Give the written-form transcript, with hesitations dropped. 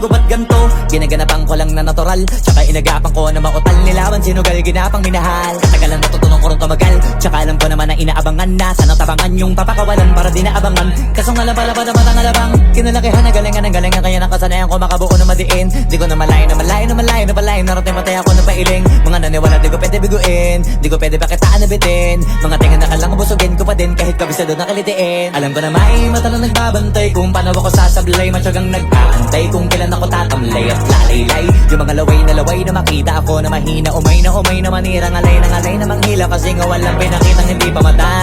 ko ba't ganto? Ginaganapan ko lang na natural, tsaka inagapan ko na mautal. Nilaban sinugal, ginapang minahal. Katagalan natutunan ko rin tumagal, tsaka alam ko naman na inaabangan na. Sana tabangan yung papakawalan para di naabangan. Kaso nga labad ang matang alabang, kinalakihan na galingan ng galingan. Kaya nakasanayan ko makabuo na madiin. Di ko na malayo na malayo na malayo na malayo. Narating matay ako na pailing. Mga naniwala di ko pwede biguin, di ko pwede pakitaan na bitin. Mga tinga na kalang busugin ko pa din kahit kabisado na kalitiin. Alam ko na may mata na nagbabantay kung paano ako sasablay. Matyagang nag-aantay kung kailan ako tatamlay at lalaylay. Yung mga laway na makita ako na mahina. Umay na manira, ngalay na manghila. Kasi nga walang pinakitang hindi pa matay.